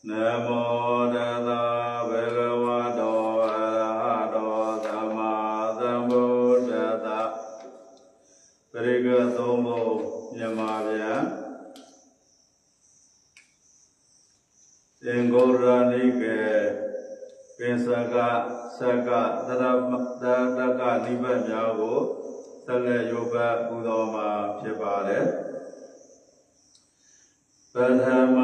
Namo Tassa Bhagavato Arahato Samma Sambuddhassa ပရိက္ခသုံးပုံမြန်မာဗျာသင်္ဂောရဏိကေပင်စကသကသရမတတကနိဗ္ဗာန်များကိုဆက်လက်ရုပ်ပတ်ပူဇော်မှာဖြစ်ပါတယ်ပထမ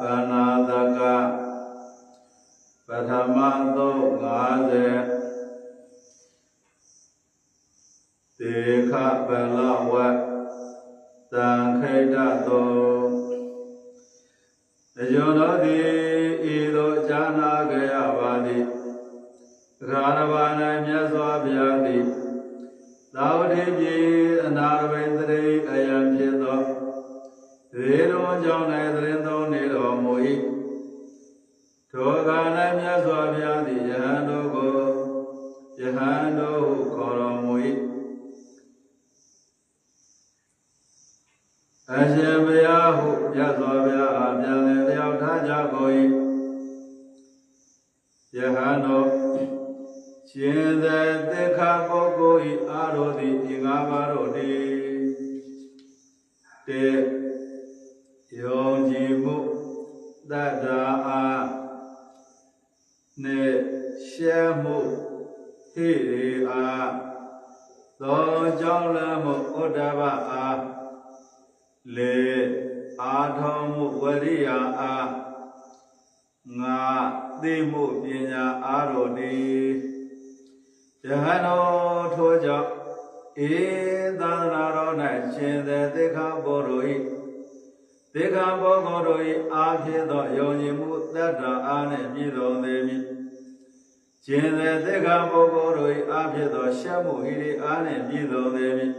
ဘာနာတကပထမသုတ်50တေခဗလဝတ်သံခိတတောအယောတော်သည်ဤသို့ဈာနာကြရပါသည်ဂါရဝ၌မြတ်စွာဘုရားသည်သာဝတိပြည်အနာရဝိတရိအယံဖြစ်သောရေတော်ကြောင့်၌သရင်သုံးနေတော်မူ၏ထိုအခါ၌မြတ်စွာဘုရားသည်ယဟန်တို့ကိုယဟန်တို့ဟုခေါ်တော်မူ၏အရှင်ဘုရားဟုမြတ်စွာဘုရားအားပြန်လည်လျောက်ထားကြကုန်၏ယဟန်တို့ရှင်သေသက္ခပုဂ္ဂိုလ်၏အာရောသည်ဤငါးပါးတို့သည်တေယုံကြည်မှုတတ္တာအားနှင့်ရှဲမှုဟိရိအားသောကြောင့်လည်းမှုဥဒ္ဓဘအားလေအာထောမှုဝရိယအားငါသိမှုပညာအားတို့သည်ယဟန်တော်ထိုကြောင့်ဧသာသနာတော်၌ရှင်သေသက္ခပုဂ္ဂိုလ်၏သက္ခပုဂ္ဂိုလ်တို့၏အားဖြင့်သောယုံကြည်မှုတတ္တအားနှင့်ပြည့်စုံသည်မည်ရှင်သေသက္ခပုဂ္ဂိုလ်တို့၏အားဖြင့်သောရှက်မှုဟိရိအားနှင့်ပြည့်စုံသည်မည်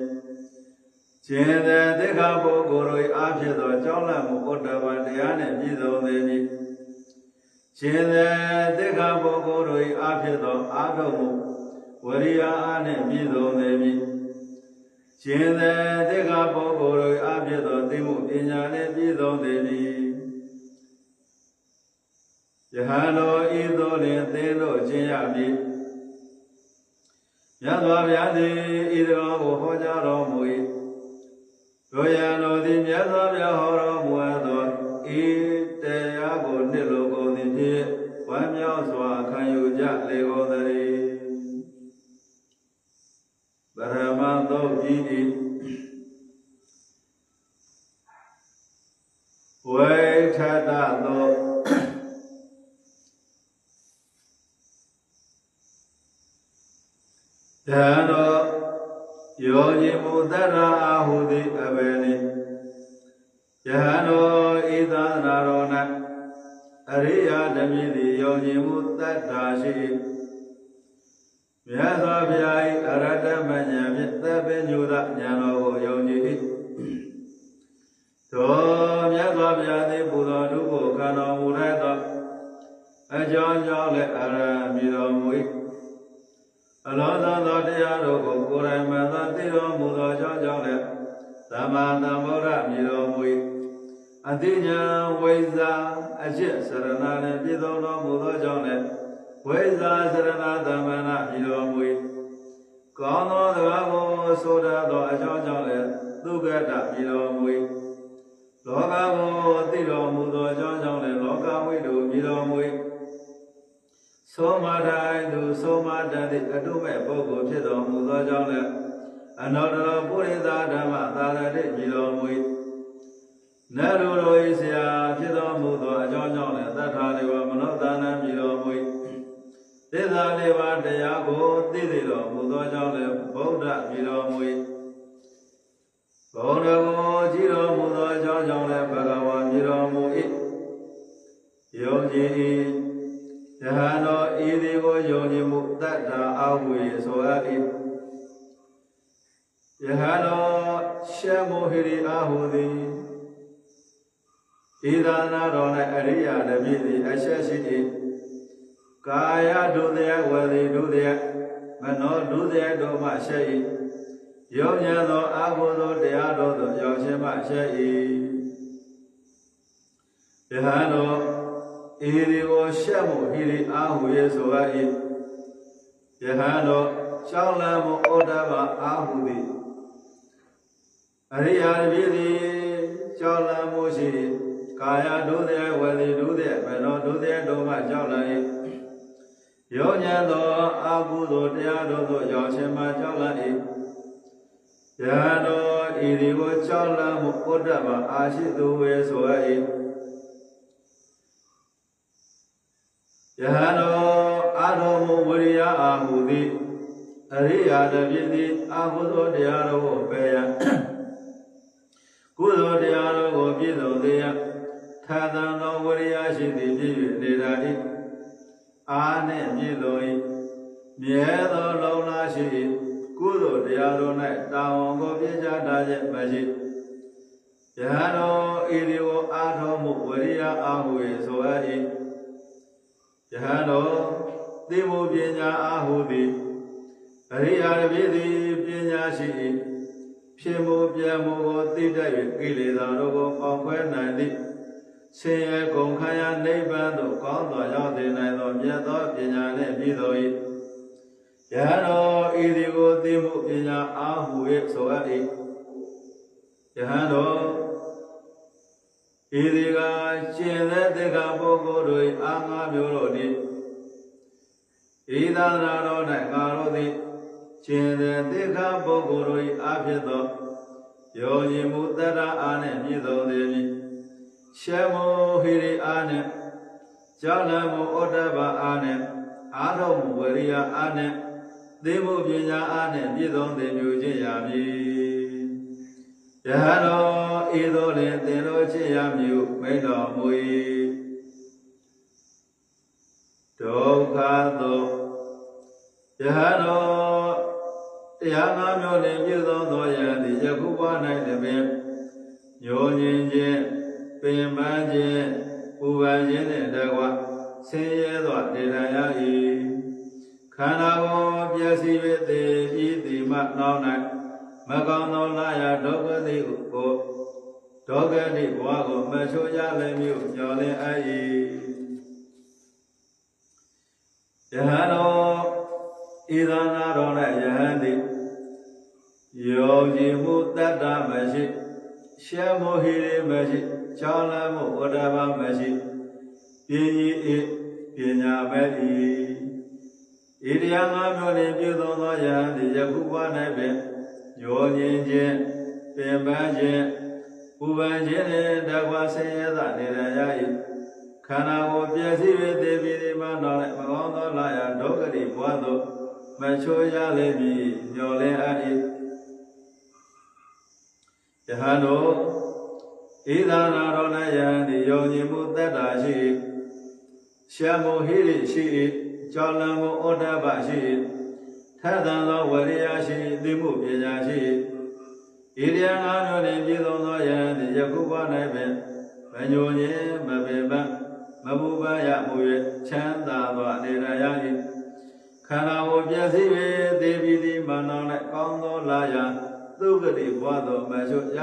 ရှင်သေသက္ခပုဂ္ဂိုလ်တို့၏အားဖြင့်သောကြောင်းလန့်မှုဥဒ္ဓဘတရားနှင့်ပြည့်စုံသည်မည်ရှင်သေသက္ခပုဂ္ဂိုလ်တို့၏အားဖြင့်သောအာထုံမှုဝရိယအားနှင့်ပြည့်စုံသည်မည်ရှင်သေသက္ခပုဂ္ဂိုလ်တို့အားဖြင့်သောသိမှုပညာနှင့်ပြည့်စုံသည်မည်ယဟန်တော်ဤသို့လင်သင်တို့ခြင်းရမည်မြတ်စွာဘုရားသည်ဤတော်ကိုဟောကြားတော်မူ၏တို့ယံတော်သည်မြတ်စွာဘုရားဟောတော်မူသောဤတရားကိုနှစ်လိုကုန်သည်ဖြင့်ဝမ်းမြောက်စွာခံယူကြလေကုန်သတည်းပရမသုတ်ကြီးဤဝိထတသောယဟန်တော်ယောဇိမုတ္တရာအာဟုတိအဘယ်နိယဟန်တော်ဤသာသနာတော်၌အရိယာဓမ္မိသည်ယောဇိမုတ္တရာရှိမြတ်စွာဘုရား၏အရဟတမဉ္ဇဉ်ဖြင့်သဗ္ဗညုတဉာဏ်တော်ကိုယုံကြည်၏သောမြတ်စွာဘုရားသည်ပူဇော်တုကိုခံတော်မူထိုက်သောအကြောင်းကြောင့်လည်းအရဟံမြည်တော်မူ၏အလောသောတရားတို့ကိုကိုယ်တိုင်မှန်သောသိတော်မူသောအကြောင်းကြောင့်လည်းသမ္မာသမ္ဗုဒ္ဓမြည်တော်မူ၏အတိညာဝိဇ္ဇာအကျင့်စရဏနှင့်ပြည့်စုံတော်မူသောကြောင့်လည်းဝိဇ္ဇာစရဏသမ္မနာမြည်တော်မူ၏ကောင်းသောစကားကိုဆိုတတ်သောအကြောင်းကြောင့်လည်းသုခတမြည်တော်မူ၏လောကကိုသိတော်မူသောအကြောင်းကြောင့်လည်းလောကဝိတုမြည်တော်မူ၏သောမထိုင်သူသောမတန်သည့်အတုမဲ့ပုဂ္ဂိုလ်ဖြစ်တော်မူသောကြောင့်လည်းအနောတရပုရိသဓမ္မသာရတိမြည်တော်မူ၏နတ်တို့၏ဆရာဖြစ်တော်မူသောအကြောင်းကြောင့်လည်းသတ္ထာလေးပါးမနောသာနမြည်တော်မူ၏သစ္စာလေးပါးတရားကိုသိသိတော်မူသောကြောင့်လည်းဗုဒ္ဓမြည်တော်မူ၏ဘုံတော်ကိုကြည်တော်မူသောအကြောင်းကြောင့်လည်းဘဂဝါမြည်တော်မူ၏ယုံကြည်၏ယဟန်တော်ဤသည်ကိုယုံကြည်မှုတတ္တာအာဟု၏ဆိုအပ်၏ယဟန်တော်ရှေမောဟိရိအာဟုသည်ဤသာနာတော်၌အရိယာဓမ္မိသည်အရှက်ရှိ၏ကာယဒုသယဝေဒုသယမနောဒုသယတို့မှရှက်၏ယုံဉာဏ်သောအာဟုသောတရားတော်သို့ရောက်ခြင်းမှရှက်၏ယဟန်တော် ဤဒီကိုရှက်မှုဟိရိအာဟုရေဆိုအပ်၏ယဟန်တော်ရှောင်းလန်းမှုဩတ္တပအာဟုသည်အရိယာပြည်သည်ရှောင်းလန်းမှုရှိကာယဒုသေဝေတိဒုသေဘယ်တော်ဒုသေတို့မှရှောင်းလန်း၏ယောညံသောအာဟုသောတရားတို့သို့ရောက်ခြင်းမှရှောင်းလန်း၏ယဟန်တော်ဤဒီကိုရှောင်းလန်းမှုဩတ္တပအာရှိသူဝေဆိုအပ်၏ယဟန်တော်အာတော်မူဝရိယအာဟုသည်အရိယာတပြည့်သည်အာဟုသောတရားတော်ကိုပယ်ရန်ကုသိုလ်တရားတော်ကိုပြည့်စုံစေရန်ထာသံသောဝရိယရှိသည်ပြည့်၍နေတာ၏အာနှင့်ပြည့်စုံ၏မြဲသောလုံလရှိ၏ကုသိုလ်တရားတော်၌တာဝန်ကိုပြည့်ချတာခြင်းမရှိယဟန်တော်ဤဒီကိုအာတော်မူဝရိယအာဟု၏ဆိုအပ်၏ယဟန်တော်သိမှုပညာအာဟုသည်အရိယာပြည်သည်ပညာရှိ၏ဖြစ်မှုပြမှုကိုသိတတ်၍ကိလေသာတို့ကိုပေါက်ခွဲနိုင်သည်ဆင်းရဲကုန်ခမ်းရာနိဗ္ဗာန်သို့ကောင်းစွာရောက်စေနိုင်သောမြတ်သောပညာနှင့်ပြည့်စုံ၏ယဟန်တော်ဤသည်ကိုသိမှုပညာအာဟု၏ဆိုအပ်၏ယဟန်တော်ဤဒီကကျင့်တဲ့တေခပုဂ္ဂိုလ်တို့အာငါမျိုးတို့သည်ဤသာသနာတော်၌ငါတို့သည်ကျင့်တဲ့တေခပုဂ္ဂိုလ်တို့၏အဖြစ်သောယောညီမှုတတ္တအားနှင့်ပြည့်စုံသည်မည်ရှေမောဟိရိအားနှင့်ကြောင့်လည်းမူဩတ္တပအားနှင့်အာတော်မူဝရိယအားနှင့်သိမှုပညာအားနှင့်ပြည့်စုံသည်မျိုးခြင်းရမည်ယဟန်တော်ဤသို့လင်သင်တို့ချစ်ရမည်ဟုမိန့်တော်မူ၏ဒုက္ခသောယဟန်တော်တရားငါးမျိုးနှင့်ပြည့်စုံသောယဟန်သည်ယခုဘဝ၌လည်းပင်ညိုငြင်ခြင်းပင်ပန်းခြင်းပူပန်ခြင်းနှင့်တကွဆင်းရဲသောနေထိုင်ရ၏ခန္ဓာကိုယ်ပျက်စီး၍သေပြီးသည်မှနောက်၌မကောင်းသောလာရဒုက္ခသည်ကိုဒုက္ခတိဘဝကိုမချိုးရလည်းမျိုးညော်လင်းအပ်၏ယဟန်တော်ဤသာနာတော်၌ယဟန်သည်ယောကြည်မှုတတ္တမရှိရှေမောဟိရိမရှိကြောင်းလည်းမှုဝတ္တပမရှိပြင်းကြီးပညာမဲ့၏ဤတရားငါးမျိုးနှင့်ပြည့်စုံသောယဟန်သည်ယခုဘဝ၌ပင်ညိုငြင်ခြင်းပင်ပန်းခြင်းပူပန်ခြင်းနှင့်တကွဆင်းရဲသာနေရ၏ခန္ဓာကိုယ်ပျက်စီး၍သေပြီးဒီမှနောက်၌မကောင်းသောလာရဒုက္ခတိဘဝသို့မချိုးရလိမ့်မည်ညော်လင်းအပ်၏ယဟန်တို့ဤသာနာတော်၌ယဟန်သည်ယုံကြည်မှုတတ္တာရှိ၏ရှေမောဟိရိရှိ၏ကြောင့်လည်းမူဩတ္တပရှိ၏ထသံသောဝရိယရှိ၏သိမှုပညာရှိ၏ဤတရားငါးမျိုးနှင့်ပြည့်စုံသောယဟန်သည်ယခုဘဝ၌ပင်မညိုညင်မပင်ပန်းမပူပန်ရမှု၍ချမ်းသာသောအနေရရ၏ခန္ဓာကိုယ်ပျက်စီး၍သေပြီးသည်မှနောက်၌ကောင်းသောလာရသုဂတိဘဝသို့မချို့ရ